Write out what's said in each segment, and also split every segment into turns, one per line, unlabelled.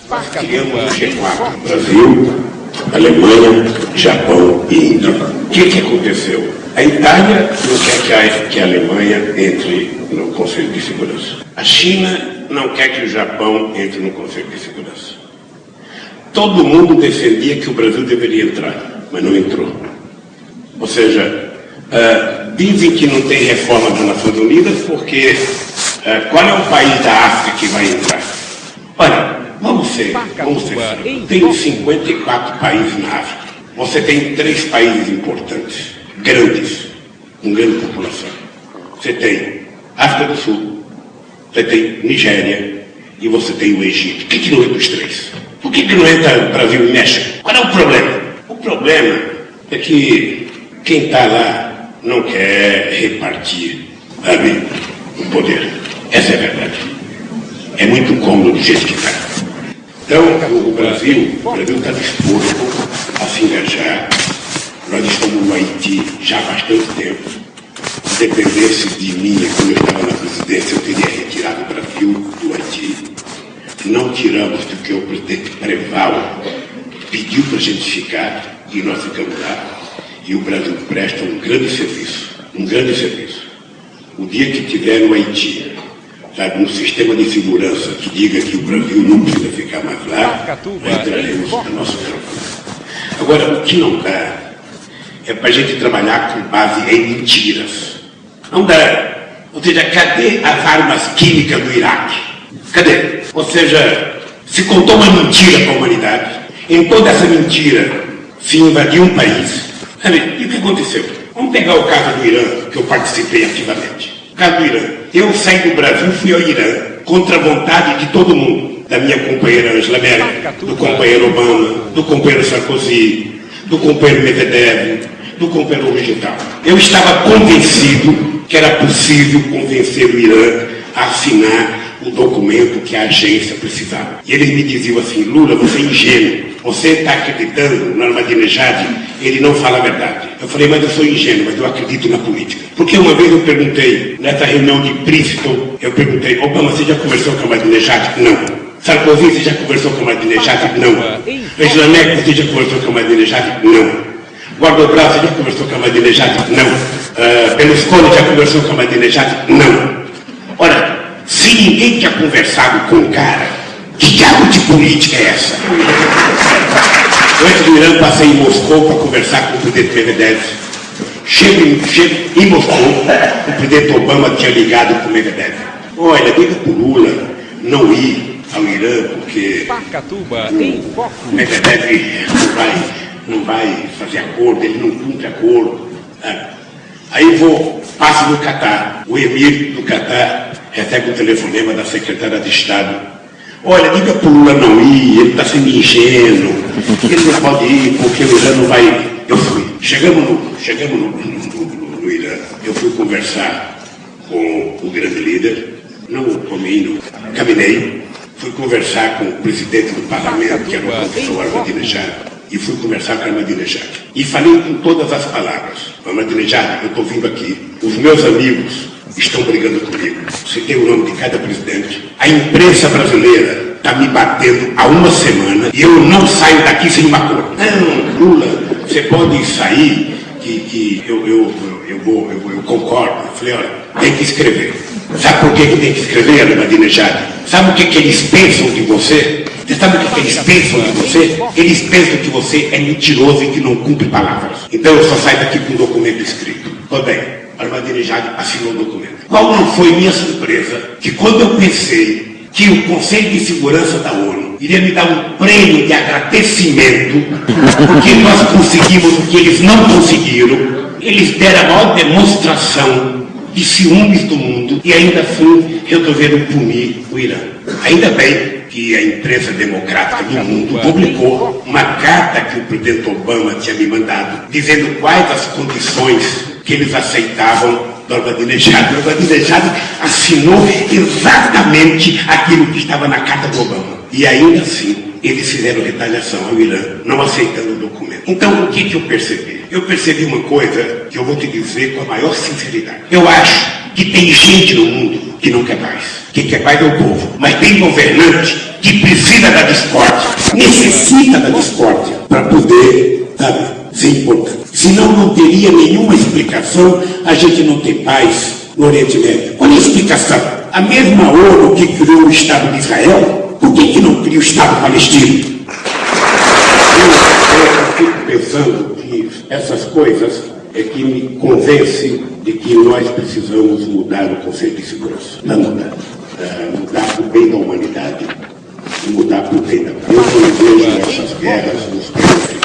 Criamos o G4, Brasil, Alemanha, Japão e Índia. O que aconteceu? A Itália não quer que a Alemanha entre no Conselho de Segurança. A China não quer que o Japão entre no Conselho de Segurança. Todo mundo defendia que o Brasil deveria entrar, mas não entrou. Ou seja, dizem que não tem reforma das Nações Unidas porque qual é o país da África que vai entrar? Olha, vamos ser tem 54 países na África. Você tem 3 países importantes, grandes, com grande população. Você tem África do Sul, você tem Nigéria e você tem o Egito. Por que não entra os 3? Por que não entra Brasil e México? Qual é o problema? O problema é que quem está lá não quer repartir, sabe, o poder. Essa é a verdade. É muito cômodo do jeito que está. Então, o Brasil está disposto a se engajar. Nós estamos no Haiti já há bastante tempo. Se dependesse de mim, quando eu estava na presidência, eu teria retirado o Brasil do Haiti. Não tiramos porque o presidente Preval pediu para a gente ficar e nós ficamos lá. E o Brasil presta um grande serviço. Um grande serviço. O dia que tiver no Haiti, sabe, um sistema de segurança que diga que o Brasil não precisa ficar mais lá, nós entraremos na nossa tropa. Agora, o que não dá é para a gente trabalhar com base em mentiras. Não dá. Ou seja, cadê as armas químicas do Iraque? Cadê? Ou seja, se contou uma mentira para a humanidade. Em toda essa mentira se invadiu um país. Sabe, e o que aconteceu? Vamos pegar o caso do Irã, que eu participei ativamente. O caso do Irã. Eu saí do Brasil, fui ao Irã, contra a vontade de todo mundo. Da minha companheira Angela Merkel, do companheiro Obama, do companheiro Sarkozy, do companheiro Medvedev, do companheiro Oriental. Eu estava convencido que era possível convencer o Irã a assinar o documento que a agência precisava. E eles me diziam assim: Lula, você é ingênuo, você está acreditando no Ahmadinejad, ele não fala a verdade. Eu falei, mas eu sou ingênuo, mas eu acredito na política. Porque uma vez eu perguntei, nessa reunião de Princeton, eu perguntei: Obama, você já conversou com o Ahmadinejad? Não. Sarkozy, você já conversou com o Ahmadinejad? Não. Angela Merkel, você já conversou com o Ahmadinejad? Não. Gordon Brown, você já conversou com o Ahmadinejad? Não. Berlusconi já conversou com o Ahmadinejad? Não. Ora, se ninguém tinha conversado com o cara, que diabo de política é essa? Antes do Irã, passei em Moscou para conversar com o presidente Medvedev. Chego em Moscou, o presidente Obama tinha ligado com o Medvedev. Olha, diga para o Lula não ir ao Irã, porque o Medvedev não vai fazer acordo, ele não cumpre acordo. Aí passo no Catar. O emir do Catar recebe um telefonema da secretária de Estado. Olha, diga para o Lula não ir, ele está sendo ingênuo, ele não pode ir porque o Irã não vai. Eu fui. Chegamos no Irã, eu fui conversar com o grande líder, não comi, caminhei, fui conversar com o presidente do parlamento, que era o professor Ahmadinejad, e fui conversar com o Ahmadinejad. E falei com todas as palavras: Ahmadinejad, eu estou vindo aqui, os meus amigos estão brigando comigo. Citei o nome de cada presidente. A imprensa brasileira está me batendo há uma semana e eu não saio daqui sem uma acordo. Não, Lula, você pode sair, que eu concordo. Eu falei, olha, tem que escrever. Sabe por que tem que escrever, Ahmadinejad? Sabe o que eles pensam de você? Você sabe o que eles pensam de você? Eles pensam que você é mentiroso e que não cumpre palavras. Então eu só saio daqui com um documento escrito. Pois bem, Ahmadinejad assinou o documento. Qual não foi minha surpresa que quando eu pensei que o Conselho de Segurança da ONU iria me dar um prêmio de agradecimento porque nós conseguimos o que eles não conseguiram, eles deram a maior demonstração de ciúmes do mundo e ainda assim resolveram punir o Irã. Ainda bem que a imprensa democrática do mundo publicou uma carta que o presidente Obama tinha me mandado, dizendo quais as condições que eles aceitavam do Ahmadinejad. O Ahmadinejad assinou exatamente aquilo que estava na carta do Obama. E ainda assim, eles fizeram retaliação ao Irã, não aceitando o documento. Então, o que eu percebi? Eu percebi uma coisa que eu vou te dizer com a maior sinceridade. Eu acho que tem gente no mundo que não quer paz. Quem quer paz é o povo. Mas tem governante que precisa da discórdia, necessita da discórdia para poder, sabe, ser importante. Senão não teria nenhuma explicação a gente não ter paz no Oriente Médio. Qual é a explicação? A mesma ONU que criou o Estado de Israel, por que não cria o Estado palestino? Eu fico pensando que essas coisas é que me convence de que nós precisamos mudar o conceito de segurança. Não mudar. Mudar para o bem da humanidade e mudar para o bem da paz. Eu quando vejo essas guerras nos países,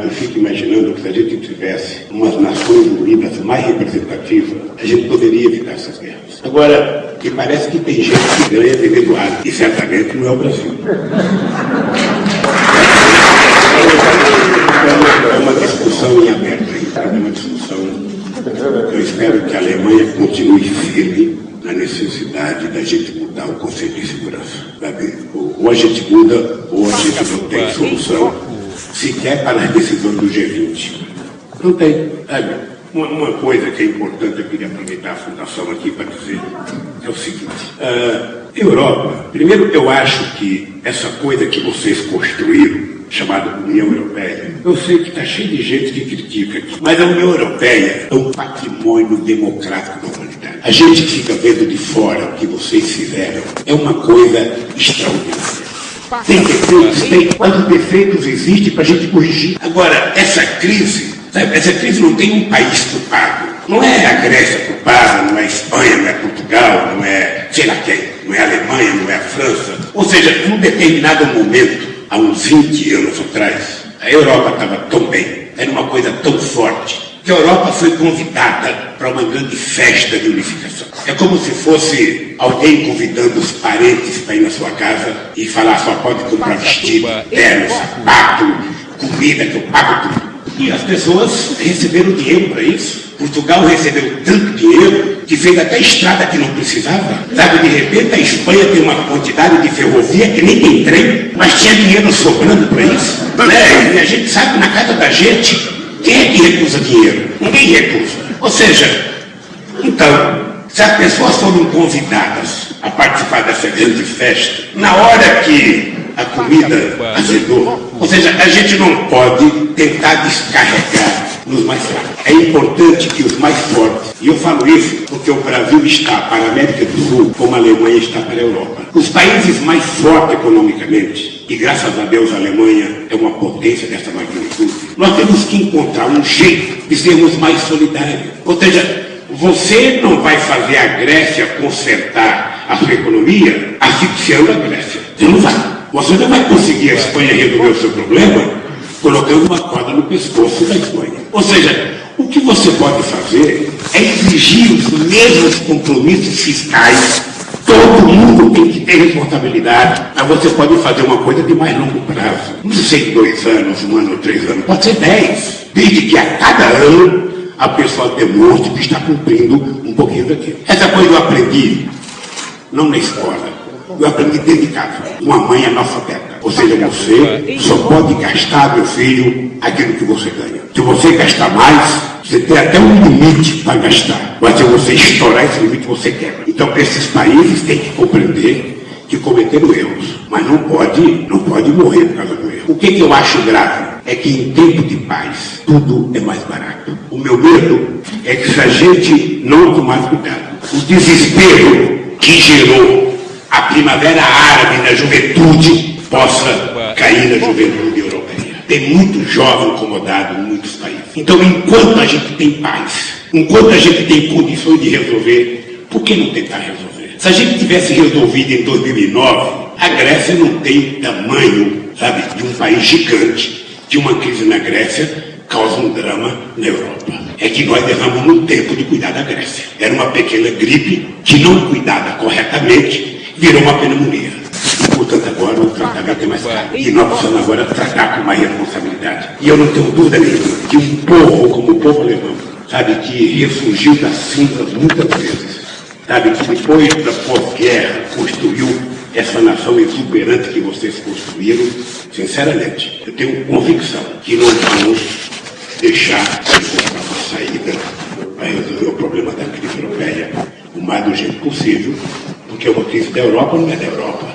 eu fico imaginando que se a gente tivesse umas Nações Unidas mais representativas, a gente poderia evitar essas guerras. Agora, que parece que tem gente que ganha vendendo armas, e certamente não é o Brasil. É uma discussão em aberto ainda, é uma discussão. Eu espero que a Alemanha continue firme na necessidade da gente mudar o conceito de segurança. Sabe? Ou a gente muda, ou a gente não tem solução sequer para as decisões do G20. Não tem. Sabe? Uma coisa que é importante, eu queria aproveitar a fundação aqui para dizer, é o seguinte. Europa, primeiro eu acho que essa coisa que vocês construíram, chamada União Europeia, eu sei que está cheio de gente que critica aqui, mas a União Europeia é um patrimônio democrático da humanidade. A gente fica vendo de fora o que vocês fizeram, é uma coisa extraordinária. Tem defeitos? Tem. Mas os defeitos existem para a gente corrigir. Agora, essa crise, sabe, essa crise não tem um país culpado. Não é a Grécia culpada, não é a Espanha, não é Portugal, não é sei lá quem, não é a Alemanha, não é a França. Ou seja, num determinado momento, há uns 20 anos atrás, a Europa estava tão bem, era uma coisa tão forte, que a Europa foi convidada para uma grande festa de unificação. É como se fosse alguém convidando os parentes para ir na sua casa e falar só pode comprar vestido, terno, sapato, comida, que eu pago tudo. E as pessoas receberam dinheiro para isso. Portugal recebeu tanto dinheiro que fez até estrada que não precisava. Sabe, de repente a Espanha tem uma quantidade de ferrovia que nem tem trem, mas tinha dinheiro sobrando para isso. Né? E a gente sabe que na casa da gente, quem é que recusa dinheiro? Ninguém recusa. Ou seja, então, se as pessoas foram convidadas a participar dessa grande festa, na hora que a comida azedou, ou seja, a gente não pode tentar descarregar nos mais fracos. É importante que os mais fortes, e eu falo isso porque o Brasil está para a América do Sul como a Alemanha está para a Europa. Os países mais fortes economicamente, e graças a Deus a Alemanha é uma potência dessa magnitude, nós temos que encontrar um jeito de sermos mais solidários. Ou seja, você não vai fazer a Grécia consertar a sua economia asfixiando a Grécia. Você não vai. Você não vai conseguir a Espanha resolver o seu problema colocando uma corda no pescoço da Espanha. Ou seja, o que você pode fazer é exigir os mesmos compromissos fiscais. Todo mundo tem que ter responsabilidade, mas você pode fazer uma coisa de mais longo prazo. Não sei, 2 anos, 1 ano, 3 anos, pode ser 10. Desde que a cada ano a pessoa demonstre que está cumprindo um pouquinho daquilo. Essa coisa eu aprendi, não na escola, eu aprendi dentro de casa. Uma mãe analfabeta. Ou seja, você só pode gastar, meu filho, aquilo que você ganha. Se você gastar mais, você tem até um limite para gastar. Mas se você estourar esse limite, você quebra. Então, esses países têm que compreender que cometeram erros. Mas não pode morrer por causa do erro. O que eu acho grave é que em tempo de paz, tudo é mais barato. O meu medo é que se a gente não tomar cuidado, o desespero que gerou a primavera árabe na juventude possa cair na juventude europeia. Tem muito jovem incomodado em muitos países. Então, enquanto a gente tem paz, enquanto a gente tem condições de resolver, por que não tentar resolver? Se a gente tivesse resolvido em 2009, a Grécia não tem tamanho, sabe, de um país gigante, que uma crise na Grécia causa um drama na Europa. É que nós derramamos um tempo de cuidar da Grécia. Era uma pequena gripe que, não cuidada corretamente, virou uma pneumonia. E, portanto, agora o tratamento é mais caro. E nós precisamos agora tratar com mais responsabilidade. E eu não tenho dúvida nenhuma que um povo como o povo alemão, sabe, que ressurgiu das cinzas muitas vezes, sabe, que depois da pós-guerra construiu essa nação exuberante que vocês construíram, sinceramente, eu tenho convicção que não vamos deixar de encontrar uma saída para resolver o problema da crise europeia o mais urgente possível, porque uma crise da Europa não é da Europa.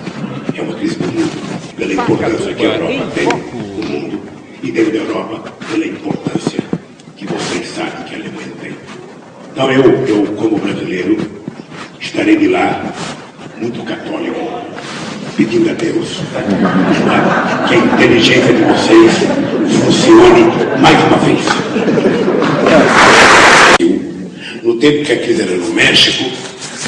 É uma crise do mundo, pela importância que a Europa tem no mundo e dentro da Europa, pela importância que vocês sabem que a Alemanha tem. Então eu como brasileiro, estarei de lá, muito católico, pedindo a Deus que a inteligência de vocês funcione mais uma vez. No tempo que a crise era no México,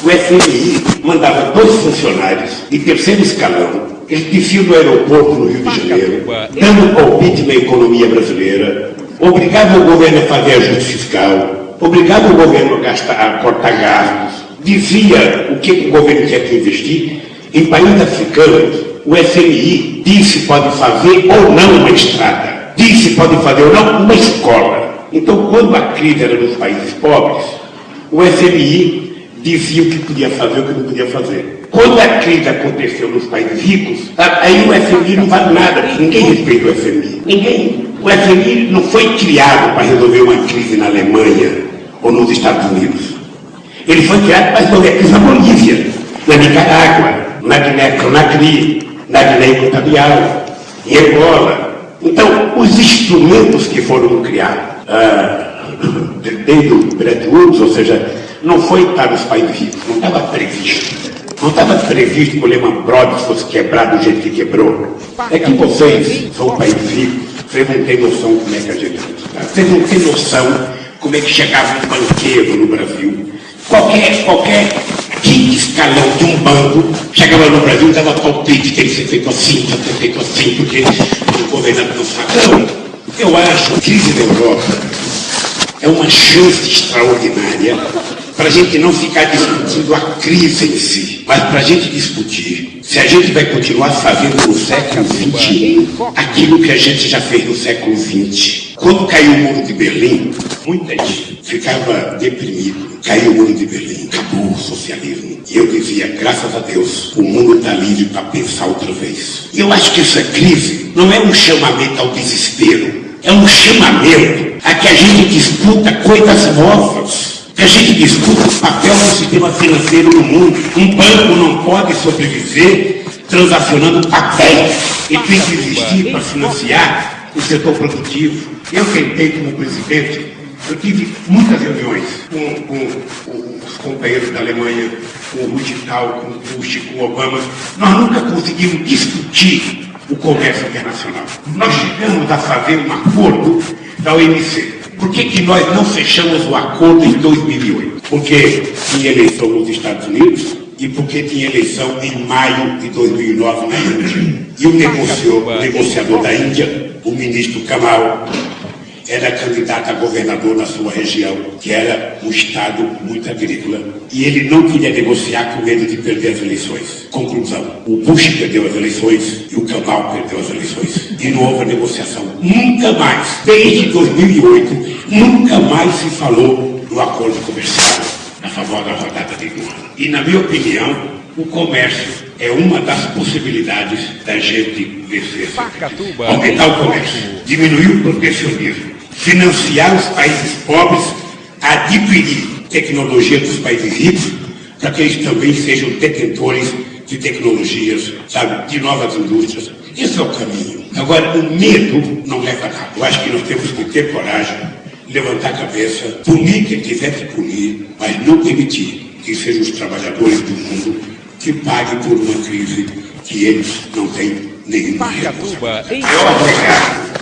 o FMI mandava 2 funcionários de terceiro escalão, eles desciam do aeroporto no Rio de Janeiro, dando palpite na economia brasileira, obrigava o governo a fazer ajuste fiscal, obrigava o governo a cortar gastos, dizia o que o governo tinha que investir. Em países africanos, o FMI diz se pode fazer ou não uma estrada, diz se pode fazer ou não uma escola. Então, quando a crise era nos países pobres, o FMI dizia o que podia fazer e o que não podia fazer. Quando a crise aconteceu nos países ricos, aí o FMI não vale nada, porque ninguém respeita o FMI. Ninguém. O FMI não foi criado para resolver uma crise na Alemanha ou nos Estados Unidos. Ele foi criado para resolver a crise na Bolívia, na Nicarágua, na Guiné-Conakry, na Guiné Equatorial, em Angola. Então, os instrumentos que foram criados desde o Bretton Woods, ou seja, não foi para os países ricos, não estava previsto. Não estava previsto que o Lehman Brothers fosse quebrado do jeito que quebrou. É que vocês são um país rico, vocês não têm noção como é que a gente está. Vocês não têm noção como é que chegava um banqueiro no Brasil. Qualquer quinto escalão de um banco chegava no Brasil e dava palpite, tem que ser feito assim, porque o governador não sabe. Então, eu acho que a crise da Europa é uma chance extraordinária para a gente não ficar discutindo a crise em si, mas para a gente discutir se a gente vai continuar fazendo no século XXI aquilo que a gente já fez no século XX. Quando caiu o muro de Berlim, muita gente ficava deprimido. Caiu o muro de Berlim, acabou o socialismo. E eu dizia, graças a Deus, o mundo está livre para pensar outra vez. E eu acho que essa crise não é um chamamento ao desespero, é um chamamento a que a gente discuta coisas novas. Que a gente discuta o papel do sistema financeiro no mundo. Um banco não pode sobreviver transacionando papel. Ele tem que existir para financiar o setor produtivo. Eu tentei como presidente, eu tive muitas reuniões com os companheiros da Alemanha, com o Rudital, com o Bush, com o Obama. Nós nunca conseguimos discutir o comércio internacional. Nós chegamos a fazer um acordo da OMC. Por que nós não fechamos o acordo em 2008? Porque tinha eleição nos Estados Unidos e porque tinha eleição em maio de 2009 na Índia. E o negociador da Índia, o ministro Kamal, era candidato a governador na sua região, que era um estado muito agrícola. E ele não queria negociar com medo de perder as eleições. Conclusão, o Bush perdeu as eleições e o Kamal perdeu as eleições. E não houve negociação. Nunca mais, desde 2008, nunca mais se falou do acordo comercial, na famosa rodada de Doha. E, na minha opinião, o comércio é uma das possibilidades da gente vencer essa crise. Aumentar o comércio, diminuir o protecionismo, financiar os países pobres a adquirir tecnologia dos países ricos, para que eles também sejam detentores de tecnologias, sabe, de novas indústrias. Esse é o caminho. Agora, o medo não leva a nada. Eu acho que nós temos que ter coragem, levantar a cabeça, punir quem tiver que punir, mas não permitir que sejam os trabalhadores do mundo que paguem por uma crise que eles não têm nenhuma responsabilidade.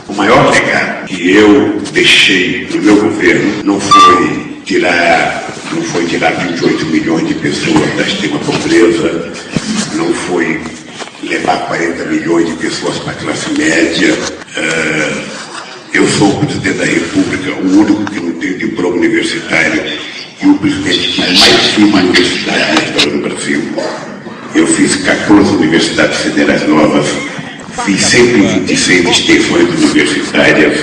O maior legado que eu deixei no meu governo não foi tirar 28 milhões de pessoas da extrema pobreza, não foi levar 40 milhões de pessoas para a classe média. Eu sou o presidente da República, o único que não tem diploma universitário e o presidente que mais fiz uma universidade na história do Brasil. Eu fiz 14 universidades federais novas, fiz 126 extensões universitárias,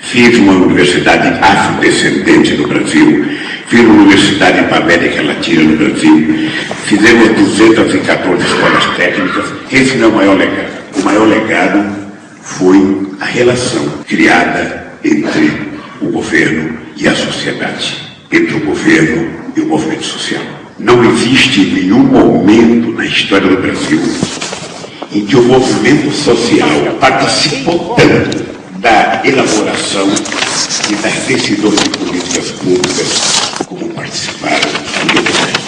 fiz uma universidade afrodescendente no Brasil, fiz uma universidade para a América Latina no Brasil, fizemos 214 escolas técnicas. Esse não é o maior legado. O maior legado foi a relação criada entre o governo e a sociedade, entre o governo e o movimento social. Não existe nenhum momento na história do Brasil em que o movimento social participou tanto da elaboração e das decisões de políticas públicas como participaram a Liberdade.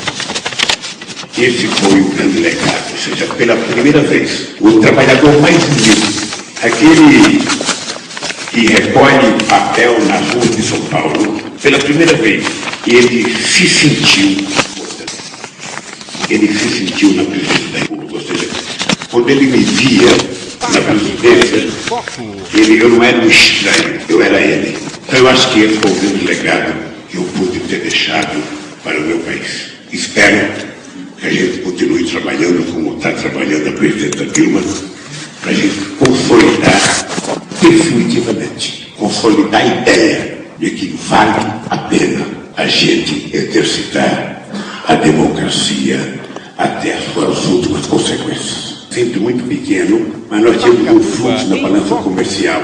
Esse foi o grande legado, ou seja, pela primeira vez, o trabalhador mais humilde, aquele que recolhe papel nas ruas de São Paulo, pela primeira vez, ele se sentiu na presidência da República, ou seja, quando ele me via na presidência, eu não era um estranho, eu era ele. Então eu acho que esse foi o grande legado que eu pude ter deixado para o meu país. Espero que a gente continue trabalhando como está trabalhando a presidenta Dilma, para a gente consolidar definitivamente, consolidar a ideia de que vale a pena a gente exercitar a democracia até as suas últimas consequências. Sempre muito pequeno, mas nós tínhamos um fluxo na balança comercial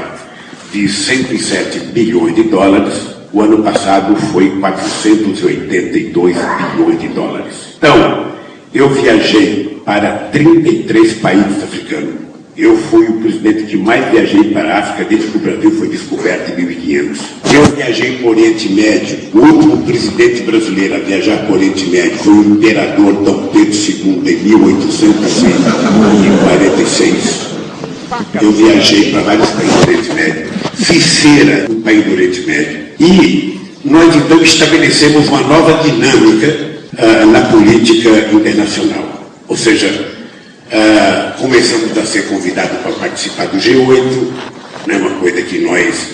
de 107 bilhões de dólares. O ano passado foi 482 bilhões de dólares. Então, eu viajei para 33 países africanos. Eu fui o presidente que mais viajei para a África desde que o Brasil foi descoberto em 1500. Eu viajei para o Oriente Médio. O último presidente brasileiro a viajar para o Oriente Médio foi o imperador Dom Pedro II, em 1846. Eu viajei para vários países do Oriente Médio. Fiz cera no país do Oriente Médio. E nós, então, estabelecemos uma nova dinâmica na política internacional. Ou seja, começamos a ser convidados para participar do G8, né, uma coisa que nós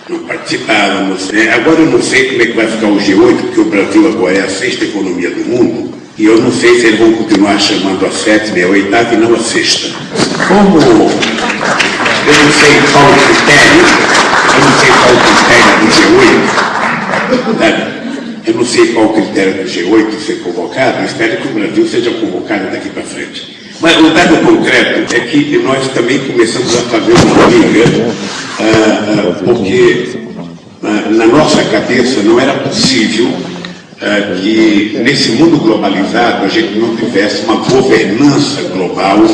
não participávamos. Agora eu não sei como é que vai ficar o G8, porque o Brasil agora é a 6ª economia do mundo, e eu não sei se eles vão continuar chamando a 7ª e a 8ª e não a 6ª. Como eu não sei qual o critério, eu não sei qual o critério do G8 ser convocado, eu espero que o Brasil seja convocado daqui para frente. Mas o dado concreto é que nós também começamos a fazer uma briga, porque na nossa cabeça não era possível que nesse mundo globalizado a gente não tivesse uma governança global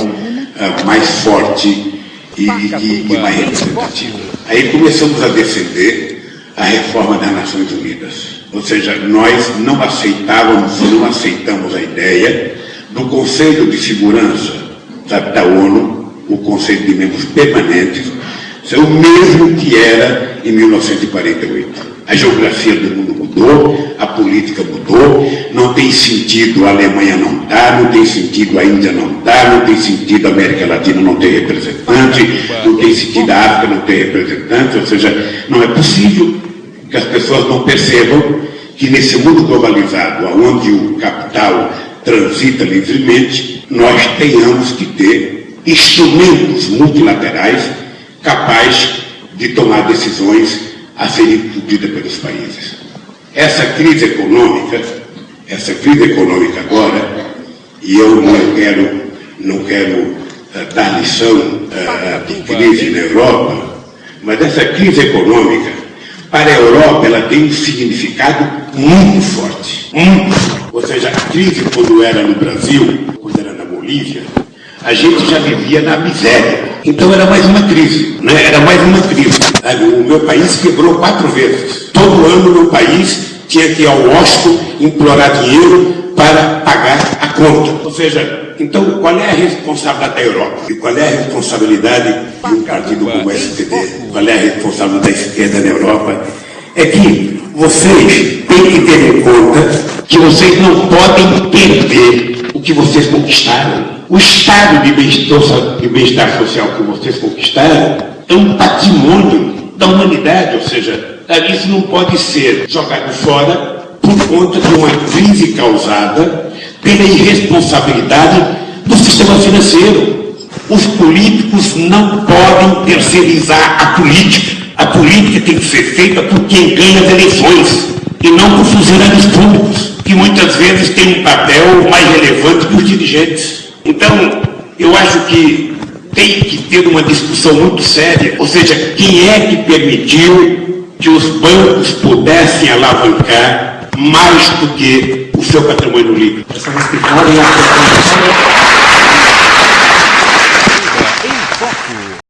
mais forte e mais representativa. Aí começamos a defender a reforma das Nações Unidas. Ou seja, nós não aceitamos a ideia do Conselho de Segurança da ONU, o Conselho de Membros Permanentes, ser o mesmo que era em 1948. A geografia do mundo mudou, a política mudou, não tem sentido a Alemanha não estar, não tem sentido a Índia não estar, não tem sentido a América Latina não ter representante, não tem sentido a África não ter representante, ou seja, não é possível que as pessoas não percebam que nesse mundo globalizado, onde o capital transita livremente, nós tenhamos que ter instrumentos multilaterais capazes de tomar decisões a serem discutidas pelos países. Essa crise econômica agora, e eu não quero dar lição de crise na Europa, mas essa crise econômica, para a Europa, ela tem um significado muito forte. Ou seja, a crise, quando era no Brasil, quando era na Bolívia, a gente já vivia na miséria. Então era mais uma crise, né? Era mais uma crise. O meu país quebrou 4 vezes. Todo ano o meu país tinha que ir ao Washington implorar dinheiro para pagar a conta. Ou seja, então qual é a responsabilidade da Europa? E qual é a responsabilidade de um partido como o SPD? Qual é a responsabilidade da esquerda na Europa? É que vocês têm que ter em conta que vocês não podem perder o que vocês conquistaram. O estado de bem-estar social que vocês conquistaram é um patrimônio da humanidade, ou seja, isso não pode ser jogado fora por conta de uma crise causada pela irresponsabilidade do sistema financeiro. Os políticos não podem terceirizar a política. A política tem que ser feita por quem ganha as eleições e não por funcionários públicos, que muitas vezes têm um papel mais relevante que os dirigentes. Então, eu acho que tem que ter uma discussão muito séria, ou seja, quem é que permitiu que os bancos pudessem alavancar mais do que o seu patrimônio líquido?